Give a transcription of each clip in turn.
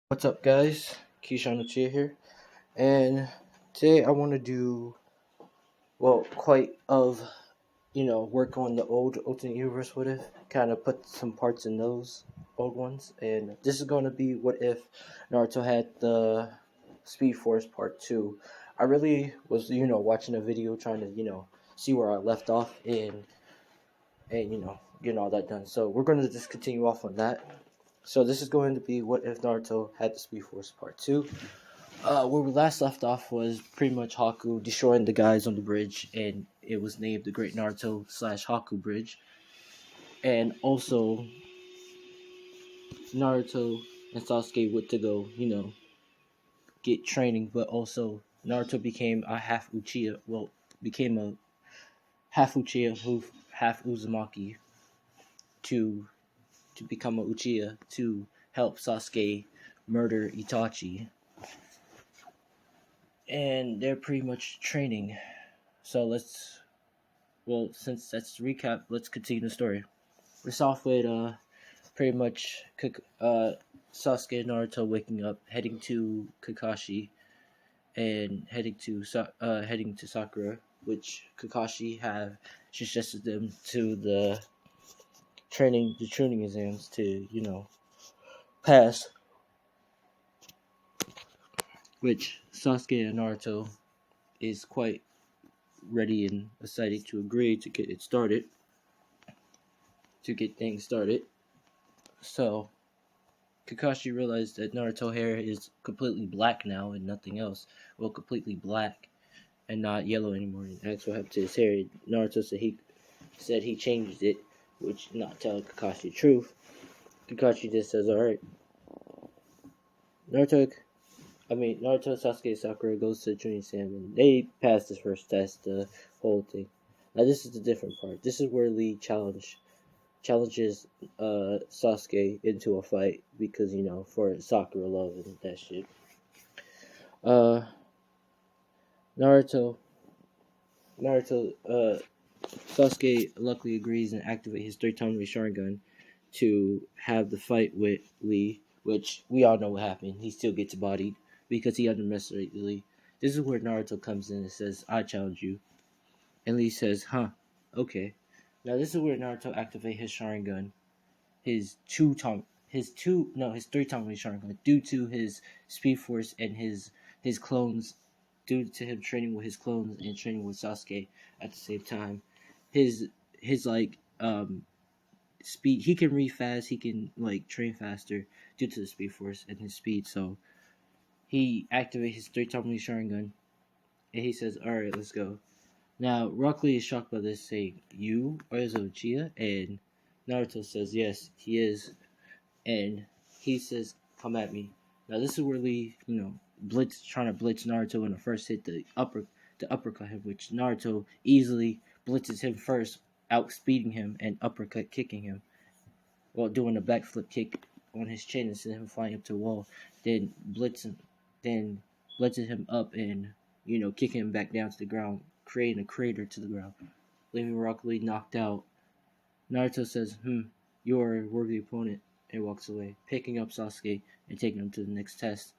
What's up, guys? Keyshawn Uchiha here, and today I want to do quite of work on the old Ultimate Universe. What if kind of put some parts in those old ones, and this is going to be what if Naruto had the Speed Force Part Two. I really was watching a video trying to see where I left off and getting all that done. So we're going to just continue off on that. So this is going to be what if Naruto had the Speed Force Part Two. Where we last left off was pretty much Haku destroying the guys on the bridge, and it was named the Great Naruto / Haku Bridge. And also, Naruto and Sasuke went to go, get training, but also Naruto became a half Uchiha. Well, became a half Uchiha, half Uzumaki to become a Uchiha to help Sasuke murder Itachi. And they're pretty much training. So since that's the recap, let's continue the story. We start off with pretty much Sasuke and Naruto waking up, heading to Kakashi, and heading to Sakura, which Kakashi have suggested them to the Chunin exams to pass. Which Sasuke and Naruto is quite ready and excited to agree to get things started. So Kakashi realized that Naruto hair is completely black now and nothing else. Well, completely black and not yellow anymore. And that's what happened to his hair. Naruto said he changed it, which not telling Kakashi the truth. Kakashi just says, "All right." Naruto, Sasuke, and Sakura goes to the Chunin exam and they pass this first test, the whole thing. Now this is the different part. This is where Lee challenges Sasuke into a fight because for Sakura love and that shit. Uh, Naruto, Sasuke luckily agrees and activates his third-time Sharingan to have the fight with Lee, which we all know what happened. He still gets bodied because he underestimated Lee. This is where Naruto comes in and says, "I challenge you," and Lee says, "Huh, okay." Now this is where Naruto activates his Sharingan, his three-time Sharingan, due to his Speed Force and his clones, due to him training with his clones and training with Sasuke at the same time. His speed, he can read fast, he can train faster due to the Speed Force and his speed. So he activates his three-time Sharingan and he says, "Alright, let's go." Now, Rock Lee is shocked by this, saying, "You are Uchiha?" And Naruto says, "Yes, he is." And he says, "Come at me." Now, this is where Lee, trying to blitz Naruto in the first hit, the uppercut him, which Naruto easily blitzes him first, outspeeding him and uppercut kicking him, while doing a backflip kick on his chin and sending him flying up to the wall. Then blitzing him up and kicking him back down to the ground, creating a crater to the ground, leaving Rock Lee knocked out. Naruto says, "You're a worthy opponent," and walks away, picking up Sasuke and taking him to the next test.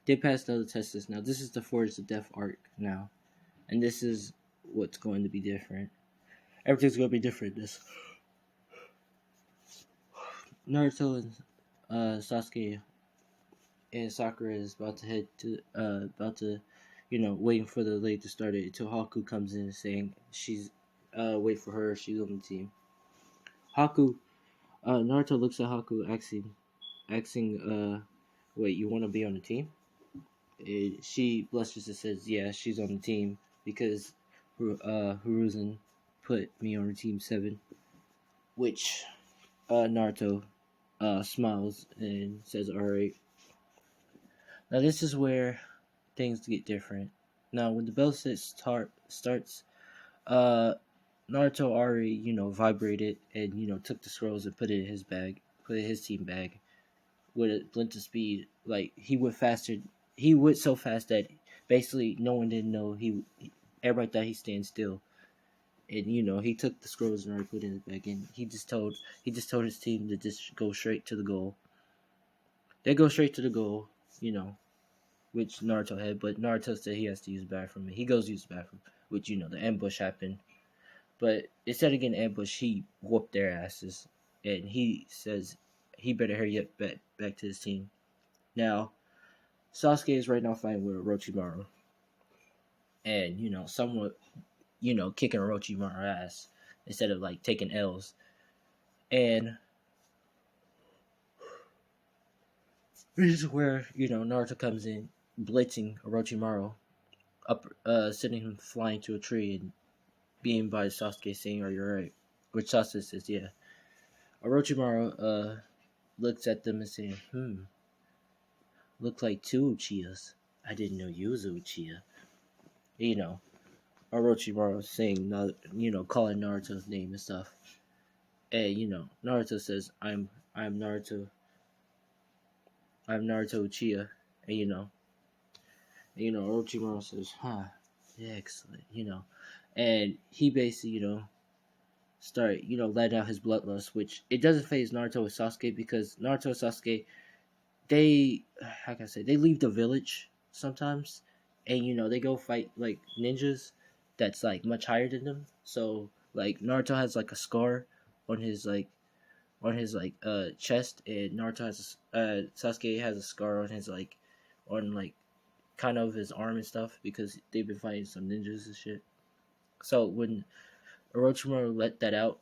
They passed the other tests. Now this is the Forge of Death arc now, and this is what's going to be different. Everything's going to be different. This Naruto and Sasuke and Sakura is about to head to waiting for the late to start it until Haku comes in saying she's wait for her, she's on the team. Naruto looks at Haku asking wait, you want to be on the team? She blushes and says, "Yeah, she's on the team because Hiruzen put me on team 7." Which Naruto smiles and says, "Alright." Now this is where things get different. Now when the bell set starts, Naruto already vibrated and took the scrolls and put it in his bag, put it in his team bag with a blink of speed. Like he went faster. He went so fast that basically no one didn't know everybody thought he stand still. And he took the scrolls and already put it in his bag, and he just told his team to just go straight to the goal. They go straight to the goal, you know, which Naruto had, but Naruto said he has to use the bathroom. And he goes to use the bathroom, which, the ambush happened. But instead of getting ambushed, he whooped their asses. And he says he better hurry up back to his team. Now, Sasuke is right now fighting with Orochimaru. And, somewhat, kicking Orochimaru ass instead of, like, taking L's. And this is where, Naruto comes in, blitzing Orochimaru, sending him flying to a tree and being by Sasuke saying, "Are you alright?" Which Sasuke says, "Yeah." Orochimaru looks at them and saying, look like two Uchihas. I didn't know you was a Uchiha. Orochimaru saying, calling Naruto's name and stuff. And, Naruto says, I'm Naruto. I'm Naruto Uchiha. And, Orochimaru says, yeah, excellent, And he basically, start, let out his bloodlust, which it doesn't phase Naruto and Sasuke because Naruto and Sasuke, they leave the village sometimes, and they go fight like ninjas that's like much higher than them. So like Naruto has like a scar on his chest, and Sasuke has a scar on his kind of his arm and stuff because they've been fighting some ninjas and shit. So when Orochimaru let that out,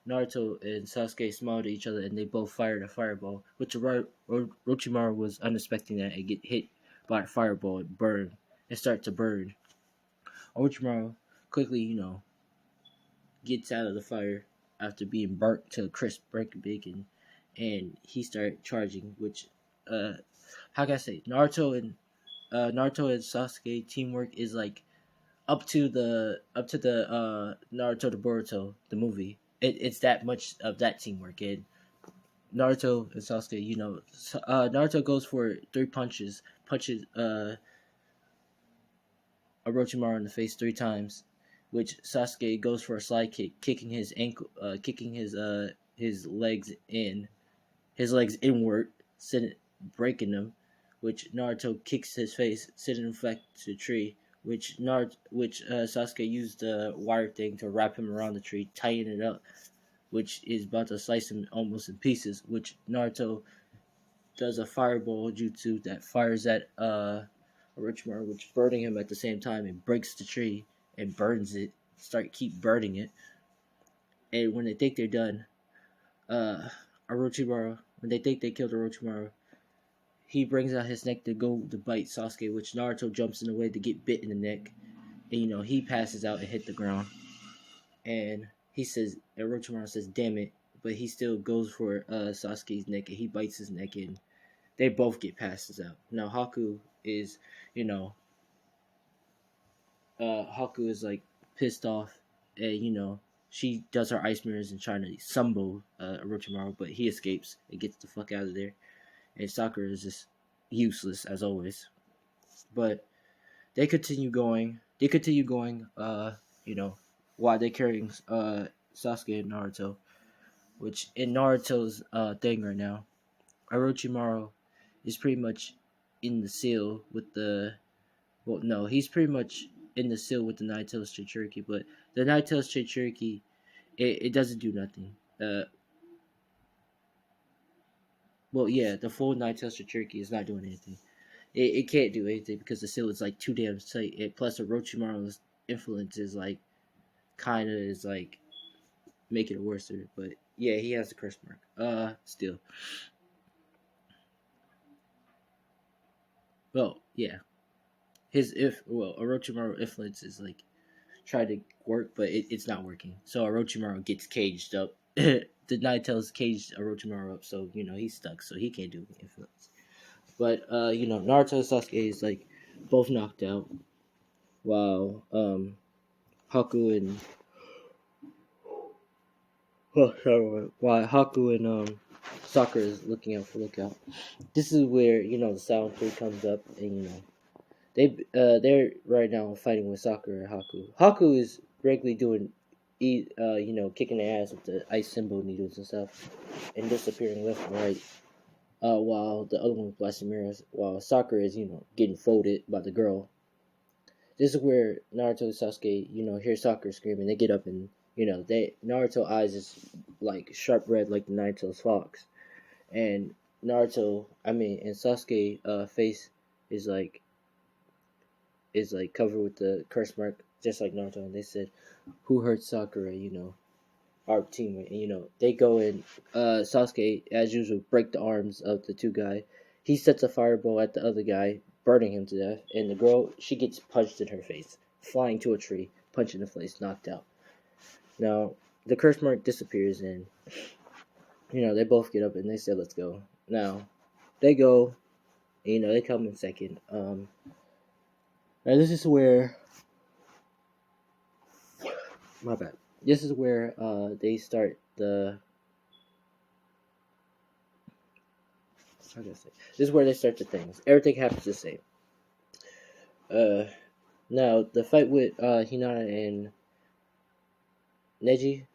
Naruto and Sasuke smiled at each other and they both fired a fireball, which Orochimaru was unexpecting that and get hit by a fireball and burn and start to burn. Orochimaru quickly, gets out of the fire after being burnt to crisp bacon, and he started charging, which how can I say, Naruto and Sasuke teamwork is like up to the Naruto to Boruto the movie. It's that much of that teamwork. And Naruto and Sasuke, Naruto goes for 3 punches Orochimaru in the face 3 times, which Sasuke goes for a slide kick, kicking his ankle, kicking his legs inward, breaking them, which Naruto kicks his face, sending him back to the tree. Which Sasuke used the wire thing to wrap him around the tree, tying it up, which is about to slice him almost in pieces. Which Naruto does a fireball jutsu that fires at Orochimaru, which burning him at the same time and breaks the tree and burns it. Keep burning it, and when they think they're done, Orochimaru, when they think they killed Orochimaru, he brings out his neck to go to bite Sasuke, which Naruto jumps in the way to get bit in the neck. And, he passes out and hit the ground. And Orochimaru says, "Damn it." But he still goes for Sasuke's neck, and he bites his neck, and they both get passes out. Now, Haku is, Haku is, like, pissed off. And, she does her ice mirrors and trying to sumbo Orochimaru, but he escapes and gets the fuck out of there. And Sakura is just useless as always. But they continue going. While they're carrying Sasuke and Naruto, which in Naruto's thing right now, Orochimaru is pretty much in the seal with the. Well, no, he's pretty much in the seal with the Nine-Tails Chichuriki, but the Nine-Tails Chichuriki, it doesn't do nothing. Well, yeah, the full Nine-Tails Chichuriki is not doing anything. It can't do anything because the seal is like too damn tight. Plus, Orochimaru's influence is like kind of is like making it worse. But yeah, he has the curse mark. Still. Well, yeah, Orochimaru influence is like trying to work, but it's not working. So Orochimaru gets caged up. The Nine-Tails caged Orochimaru up, so he's stuck, so he can't do influence. But Naruto and Sasuke is like both knocked out, while Haku and Sakura is looking out for Lookout. This is where the sound tree comes up, and they're right now fighting with Sakura and Haku. Haku is regularly doing kicking their ass with the ice symbol needles and stuff, and disappearing left and right. while the other one blasting mirrors, while Sakura is, getting folded by the girl. This is where Naruto and Sasuke, hear Sakura screaming. They get up and, Naruto eyes is like sharp red like the Nine-Tailed Fox. And and Sasuke face is like covered with the curse mark, just like Naruto. And they said, "Who hurt Sakura?" Our teammate. And they go and Sasuke, as usual, break the arms of the two guy. He sets a fireball at the other guy, burning him to death. And the girl, she gets punched in her face, flying to a tree, punched in the face, knocked out. Now the curse mark disappears, and they both get up and they say, "Let's go." Now they go. And, they come in second. Now this is where, my bad. This is where they start the. How do I say? This is where they start the things. Everything happens the same. Now the fight with Hinata and Neji.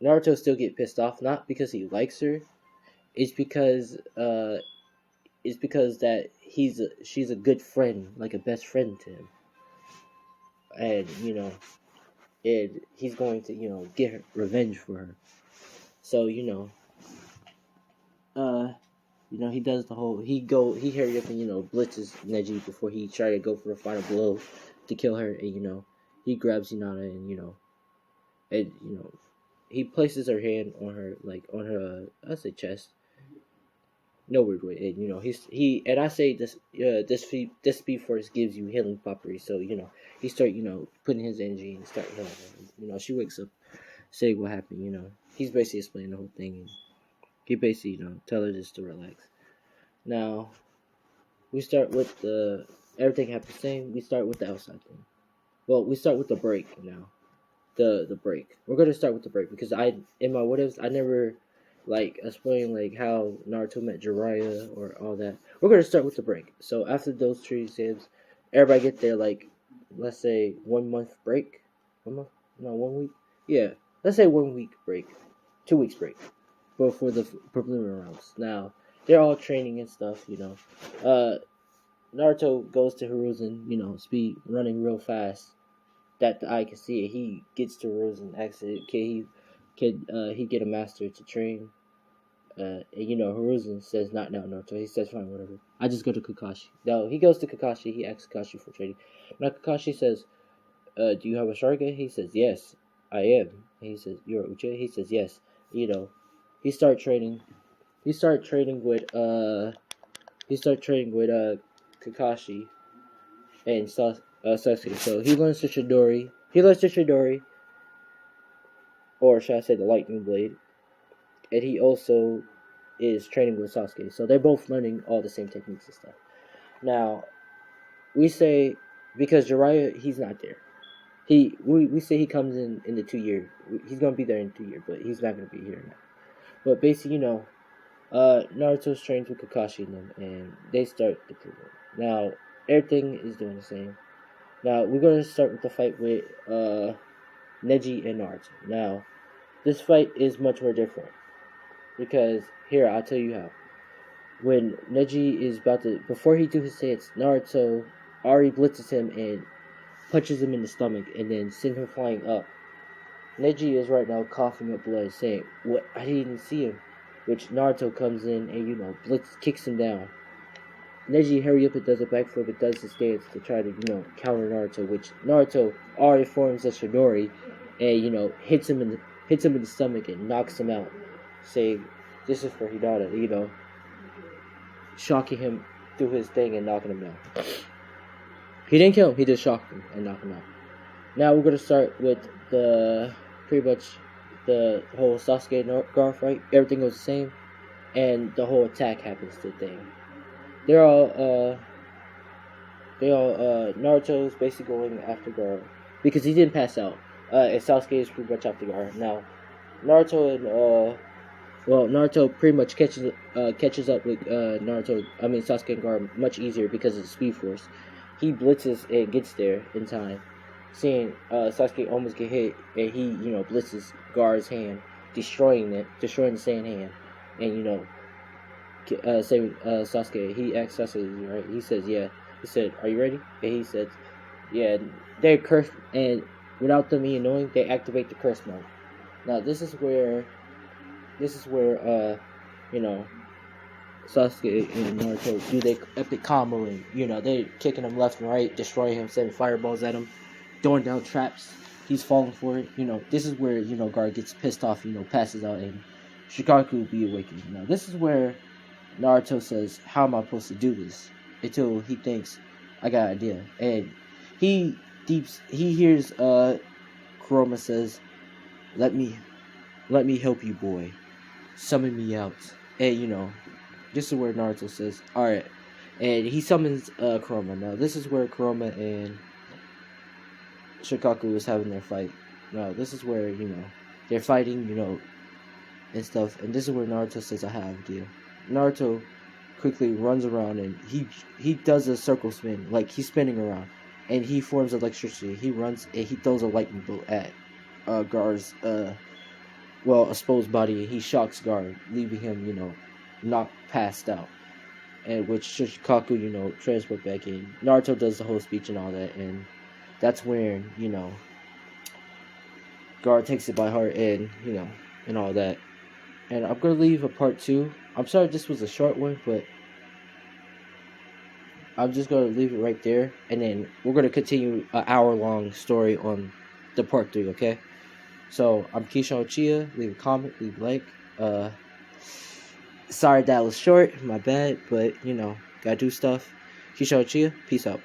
Naruto still get pissed off, not because he likes her. It's because that she's a good friend, like a best friend to him, and and he's going to get her revenge for her. So he does the whole he hurry up and blitzes Neji before he try to go for the final blow to kill her, and he grabs Hinata and he places her hand on her I say chest. No weird way, and and I say this this speed force gives you healing properties, so he start putting his energy and start healing her. She wakes up, saying what happened. He's basically explaining the whole thing, and he basically tell her just to relax. Now we start with everything happens the same. We start with the outside thing. Well, we start with the break now. The break. We're gonna start with the break because in my what ifs I never explain how Naruto met Jiraiya or all that. We're gonna start with the break. So after those three exams, everybody get their let's say 1 month break. 1 month? No, 1 week. Yeah, let's say 1 week break, 2 weeks break, but for the preliminary rounds. Now they're all training and stuff. Naruto goes to Hiruzen. Speed running real fast that the eye can see it. He gets to Hiruzen, asks it, can he get a master to train? And Hiruzen says, "Not now, Naruto." He says, "Fine, whatever. I just go to Kakashi." No, he goes to Kakashi. He asks Kakashi for training. Now Kakashi says, "Do you have a Sharingan?" He says, "Yes, I am." And he says, "You're Uchiha?" He says, "Yes." He started training. He started training with Kakashi and Sasuke. So he learns the Chidori. Or should I say the lightning blade, and he also is training with Sasuke. So they're both learning all the same techniques and stuff. Now, we say, because Jiraiya, he's not there. We say he comes in the 2 year. He's going to be there in 2 years, but he's not going to be here now. But basically, Naruto's trained with Kakashi and them, and they start the prison. Now, everything is doing the same. Now, we're going to start with the fight with Neji and Naruto. Now, this fight is much more different. Because, here, I'll tell you how. When Neji is before he do his stance, Naruto already blitzes him and punches him in the stomach and then sends him flying up. Neji is right now coughing up blood, saying, "What? I didn't even see him." Which Naruto comes in and, kicks him down. Neji hurry up and does a backflip and does his stance to try to, counter Naruto, which Naruto already forms a Chidori and, hits him in the stomach and knocks him out, saying, "This is for Hinata," shocking him through his thing and knocking him down. He didn't kill him, he just shocked him and knocked him out. Now we're gonna start with pretty much the whole Sasuke and Gaara fight. Everything goes the same, and the whole attack happens to the thing. Naruto's basically going after Gaara because he didn't pass out. And Sasuke is pretty much after Gaara. Now, Naruto pretty much catches up with Sasuke and Gaara much easier because of the speed force. He blitzes and gets there in time. Seeing Sasuke almost get hit, and he blitzes Gaara's hand, destroying the sand hand, and saving Sasuke. He asked Sasuke, right? He says, yeah. He said, are you ready? And he said, yeah. They're cursed, and without them being annoying, they activate the curse mode. Now this is where you know, Sasuke and Naruto do their epic combo, and they're kicking him left and right, destroying him, sending fireballs at him, throwing down traps. He's falling for it. This is where Gaara gets pissed off. Passes out, and Shikaku will be awakened. Now this is where Naruto says, "How am I supposed to do this?" Until he thinks, "I got an idea," and he hears Kuroma says, "Let me help you, boy. Summon me out." And this is where Naruto says, "Alright." And he summons Kuroma. Now this is where Kuroma and Shikaku is having their fight. Now this is where, they're fighting, and stuff. And this is where Naruto says, "I have an idea." Naruto quickly runs around, and he does a circle spin, like he's spinning around, and he forms electricity. He runs and he throws a lightning bolt at Gaara's exposed body, and he shocks Gaara, leaving him, knocked passed out. And which Shikaku, transport back in. Naruto does the whole speech and all that, and that's when, Gaara takes it by heart, and and all that. And I'm gonna leave a part 2. I'm sorry this was a short one, but I'm just gonna leave it right there, and then we're gonna continue an hour-long story on the part 3. Okay. So I'm Keisha Ochia. Leave a comment, leave a like. Sorry that was short, my bad, but gotta do stuff. Keisha Ochia, peace out.